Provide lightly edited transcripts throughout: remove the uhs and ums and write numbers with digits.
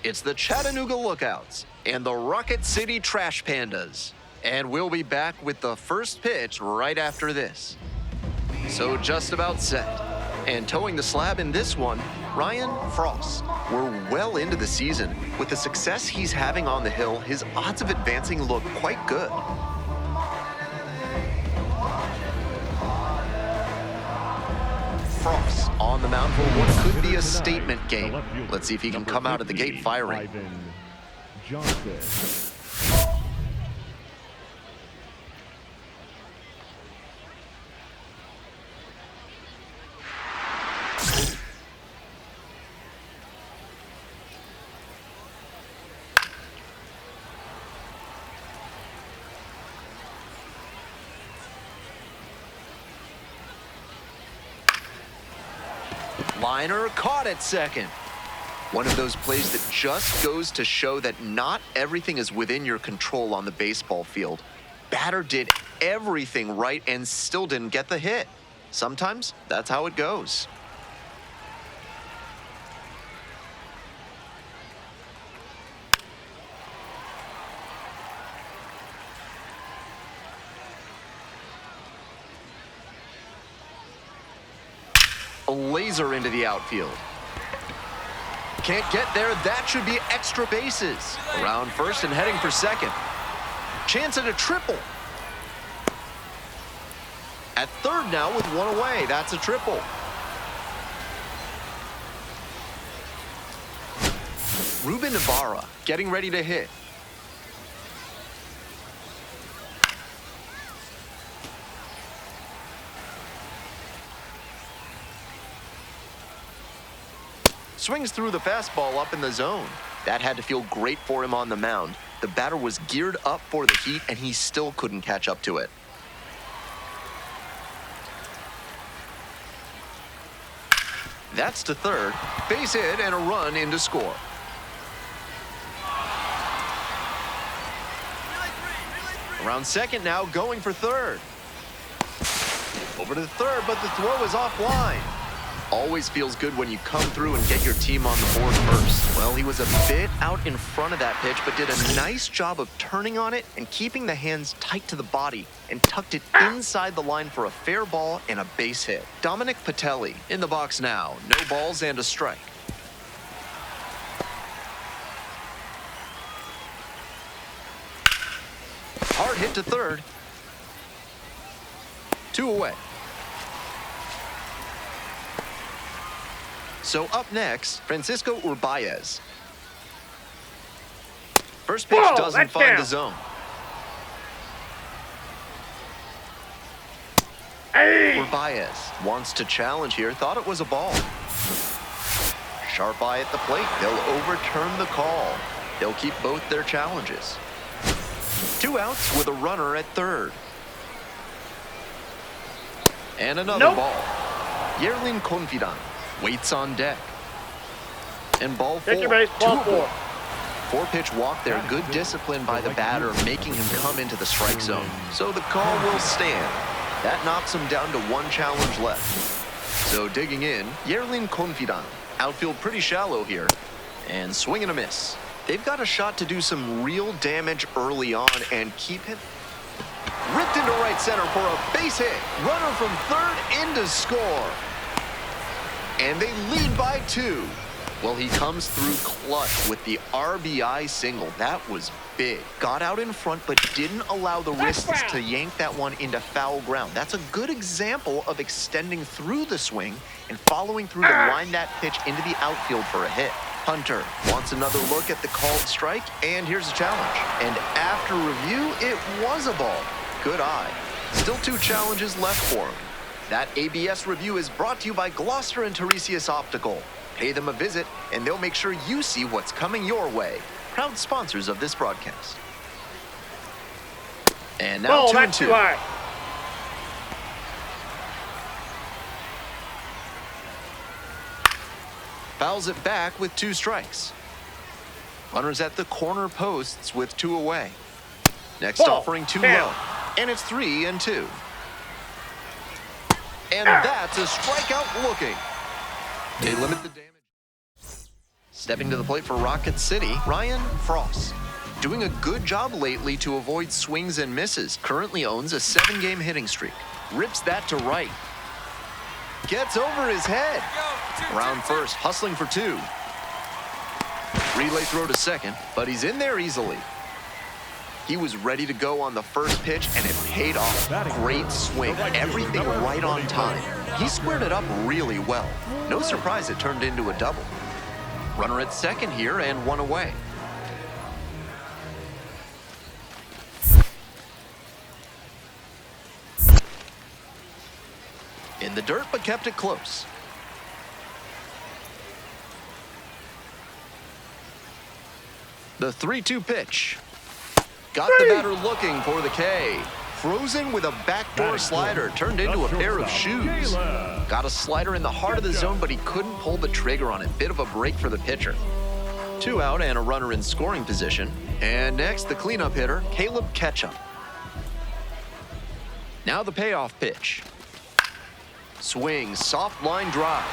It's the Chattanooga Lookouts and the Rocket City Trash Pandas. And we'll be back with the first pitch right after this. So just about set. And towing the slab in this one, Ryan Frost. We're well into the season. With the success he's having on the hill, his odds of advancing look quite good. Frost on the mound for what could be a statement game. Let's see if he can come out of the gate firing. Liner caught at second. One of those plays that just goes to show that not everything is within your control on the baseball field. Batter did everything right and still didn't get the hit. Sometimes that's how it goes. A laser into the outfield. Can't get there. That should be extra bases. Around first and heading for second. Chance at a triple. At third now with one away. That's a triple. Ruben Ibarra getting ready to hit. Swings through the fastball up in the zone. That had to feel great for him on the mound. The batter was geared up for the heat, and he still couldn't catch up to it. That's to third. Base hit and a run in to score. Around second now, going for third. Over to the third, but the throw is offline. Always feels good when you come through and get your team on the board first. Well, he was a bit out in front of that pitch, but did a nice job of turning on it and keeping the hands tight to the body and tucked it inside the line for a fair ball and a base hit. Dominic Patelli in the box now. No balls and a strike. Hard hit to third. 2 away. So up next, Francisco Urbaez. First pitch doesn't find the zone. Urbaez wants to challenge here, thought it was a ball. Sharp eye at the plate, they'll overturn the call. They'll keep both their challenges. 2 outs with a runner at third. And another ball. Yerlin Confidant waits on deck. And ball 4. Take your base, ball 4. 4-pitch walk there. Good discipline by the batter, making him come into the strike zone. So the call will stand. That knocks him down to 1 challenge left. So digging in, Yerlin Confidant. Outfield pretty shallow here. And swing and a miss. They've got a shot to do some real damage early on and keep him. Ripped into right center for a base hit. Runner from third in to score. And they lead by 2. Well, he comes through clutch with the RBI single. That was big. Got out in front, but didn't allow the wrists to yank that one into foul ground. That's a good example of extending through the swing and following through to line that pitch into the outfield for a hit. Hunter wants another look at the called strike, and here's a challenge. And after review, it was a ball. Good eye. Still 2 challenges left for him. That ABS review is brought to you by Gloucester and Tiresias Optical. Pay them a visit, and they'll make sure you see what's coming your way. Proud sponsors of this broadcast. And now 2-2. Fouls it back with 2 strikes. Runners at the corner posts with 2 away. Next offering 2 low. And it's 3-2. And that's a strikeout looking. They limit the damage. Stepping to the plate for Rocket City, Ryan Frost. Doing a good job lately to avoid swings and misses. Currently owns a 7-game hitting streak. Rips that to right. Gets over his head. Around first, hustling for 2. Relay throw to second, but he's in there easily. He was ready to go on the first pitch, and it paid off. Great swing. Everything right on time. He squared it up really well. No surprise it turned into a double. Runner at second here and 1 away. In the dirt, but kept it close. The 3-2 pitch. Got the batter looking for the K. Frozen with a backdoor slider. Turned into a pair of shoes. Got a slider in the heart of the zone, but he couldn't pull the trigger on it. Bit of a break for the pitcher. 2 out and a runner in scoring position. And next, the cleanup hitter, Caleb Ketchup. Now the payoff pitch. Swing, soft line drive.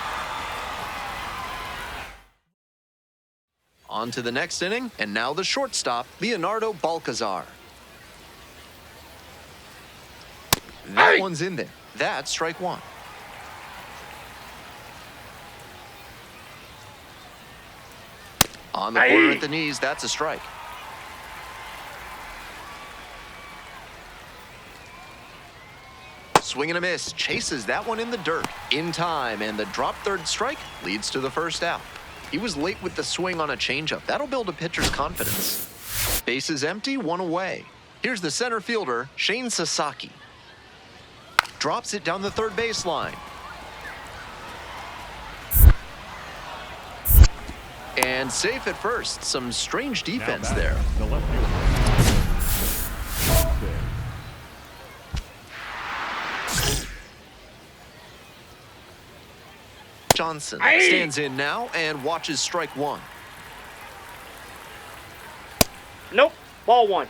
On to the next inning, and now the shortstop, Leonardo Balcazar. That one's in there. That's strike 1. On the corner at the knees, that's a strike. Swing and a miss, chases that one in the dirt. In time, and the drop third strike leads to the first out. He was late with the swing on a changeup. That'll build a pitcher's confidence. Bases empty, 1 away. Here's the center fielder, Shane Sasaki. Drops it down the third baseline. And safe at first. Some strange defense there. Johnson stands in now and watches strike 1. Nope, ball 1.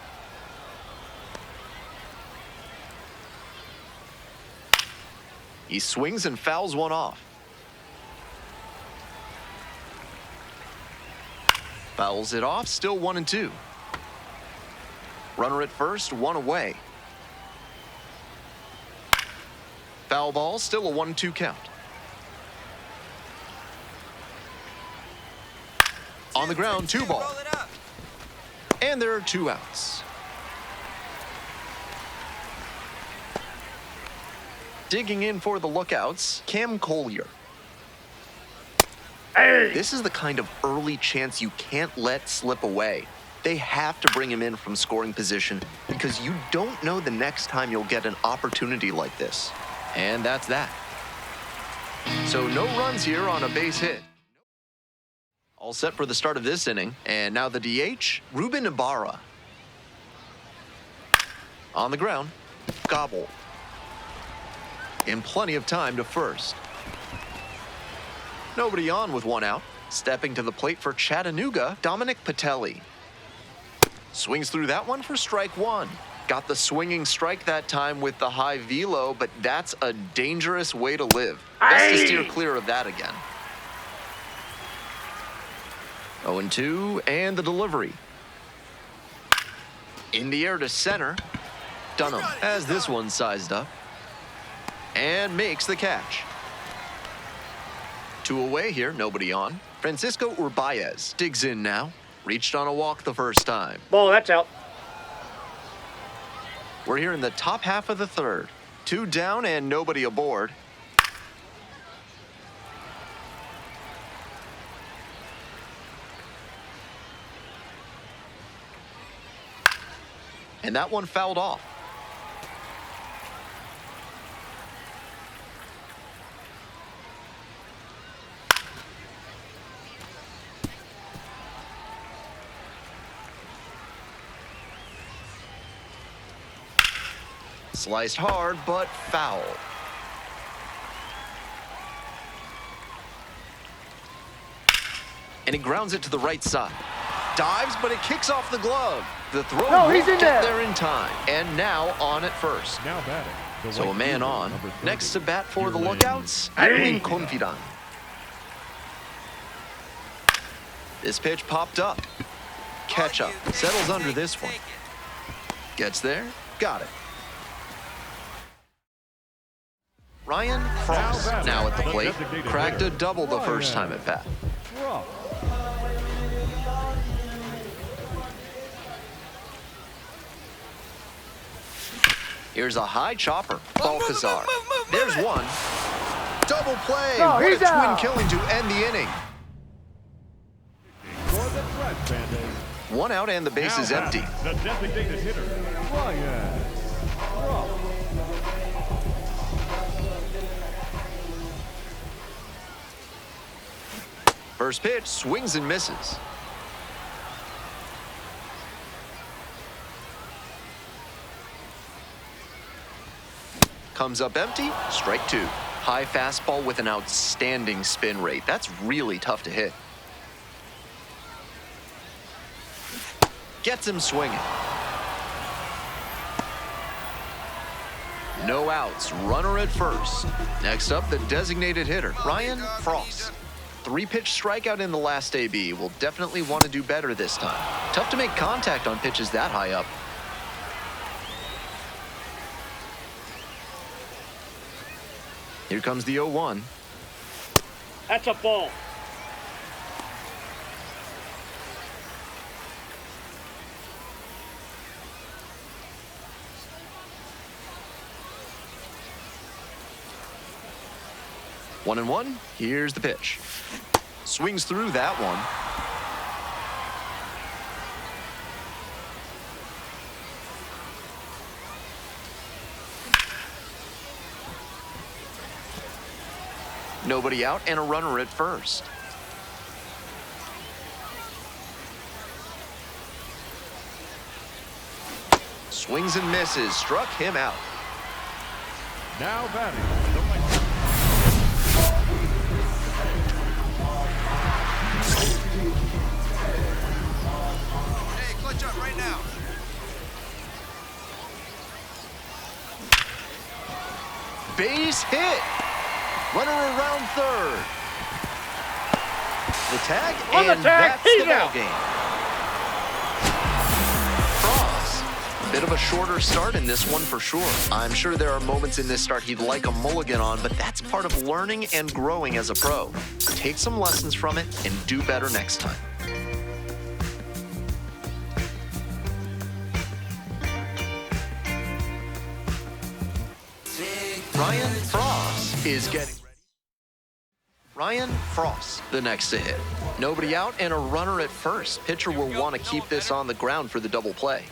He swings and fouls one off. Fouls it off, still 1-2. Runner at first, 1 away. Foul ball, still a 1-2 count. On the ground, 2 ball. And there are 2 outs. Digging in for the lookouts, Cam Collier. This is the kind of early chance you can't let slip away. They have to bring him in from scoring position because you don't know the next time you'll get an opportunity like this. And that's that. So no runs here on a base hit. All set for the start of this inning. And now the DH, Ruben Ibarra. On the ground, gobble. And plenty of time to first. Nobody on with 1 out. Stepping to the plate for Chattanooga, Dominic Patelli. Swings through that one for strike 1. Got the swinging strike that time with the high velo, but that's a dangerous way to live. Best to steer clear of that again. 0-2, and the delivery. In the air to center. Dunham has this one sized up. And makes the catch. 2 away here, nobody on. Francisco Urbaez digs in now. Reached on a walk the first time. Ball, that's out. We're here in the top half of the third. 2 down and nobody aboard. And that one fouled off. Sliced hard, but foul. And he grounds it to the right side. Dives, but it kicks off the glove. The throw won't get there in time. And now on at first. Now batting. So a man on. Next to bat for the lookouts, Edwin Confidant. This pitch popped up. Catch up. Settles under this one. Gets there. Got it. Ryan Frost now at the plate. Cracked a double the first time at bat. Here's a high chopper. Balcazar. There's one. Double play. No, What a he's twin out. killing to end the inning. One out and the base is empty. The designated hitter, Ryan Frost. First pitch, swings and misses. Comes up empty, strike two. High fastball with an outstanding spin rate. That's really tough to hit. Gets him swinging. No outs, runner at first. Next up, the designated hitter, Ryan Frost. 3-pitch strikeout in the last AB. Will definitely want to do better this time. Tough to make contact on pitches that high up. Here comes the 0-1. That's a ball. One and one. Here's the pitch. Swings through that one. Nobody out and a runner at first. Swings and misses. Struck him out. Now batting, the right. Hey, clutch up right now. Base hit. Runner around third. The tag, On the and tag, that's he's the ball out. game. Frost, a bit of a shorter start in this one for sure. I'm sure there are moments in this start he'd like a mulligan on, but that's part of learning and growing as a pro. Take some lessons from it and do better next time. Ryan Frost is getting ready. Ryan Frost, the next to hit. Nobody out and a runner at first. Pitcher will want to keep this on the ground for the double play.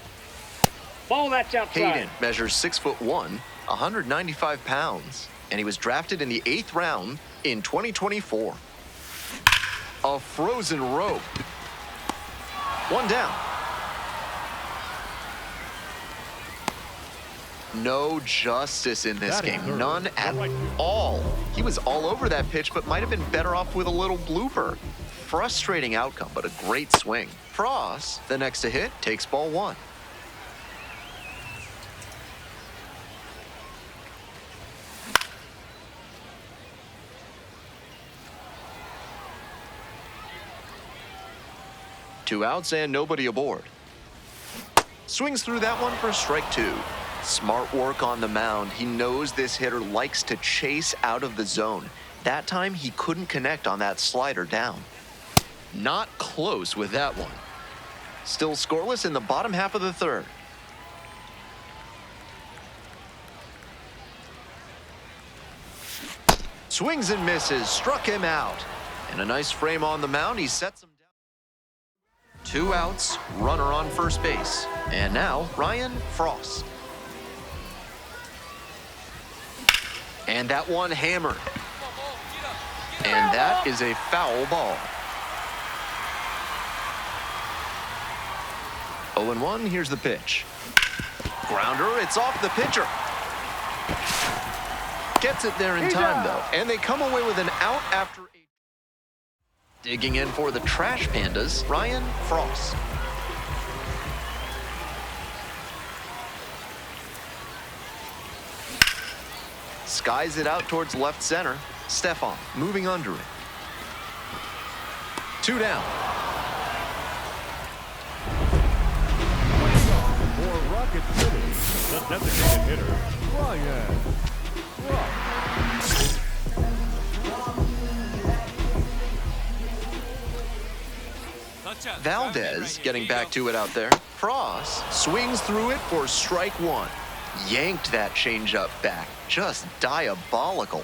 Ball that's outside. Hayden measures 6'1", 195 pounds, and he was drafted in the 8th round in 2024. A frozen rope. One down. No justice in this game. None at all. He was all over that pitch, but might have been better off with a little blooper. Frustrating outcome, but a great swing. Frost, the next to hit, takes ball one. Two outs and nobody aboard. Swings through that one for strike two. Smart work on the mound. He knows this hitter likes to chase out of the zone. That time, he couldn't connect on that slider down. Not close with that one. Still scoreless in the bottom half of the third. Swings and misses. Struck him out. And a nice frame on the mound. He sets him down. Two outs. Runner on first base. And now, Ryan Frost. And that one hammered. And that is a foul ball. 0-1, here's the pitch. Grounder, it's off the pitcher. Gets it there in time, though. And they come away with an out after 8. Digging in for the Trash Pandas, Ryan Frost. Skies it out towards left center. Stefan moving under it. Two down. Designated hitter, Ryan. Valdez getting back to it out there. Cross swings through it for strike one. Yanked that changeup back. Just diabolical.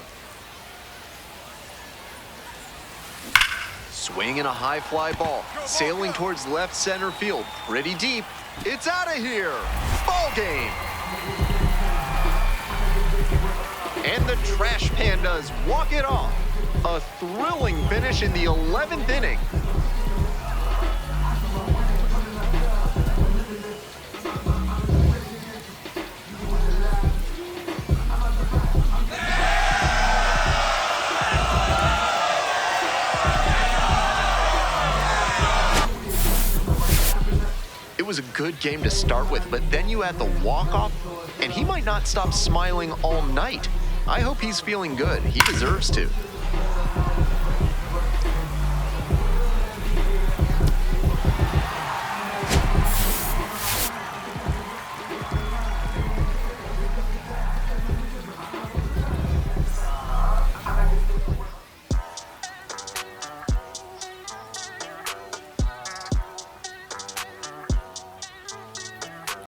Swinging a high fly ball. Sailing towards left center field. Pretty deep. It's out of here. Ball game. And the Trash Pandas walk it off. A thrilling finish in the 11th inning. It was a good game to start with, but then you add the walk-off, and he might not stop smiling all night. I hope he's feeling good. He deserves to.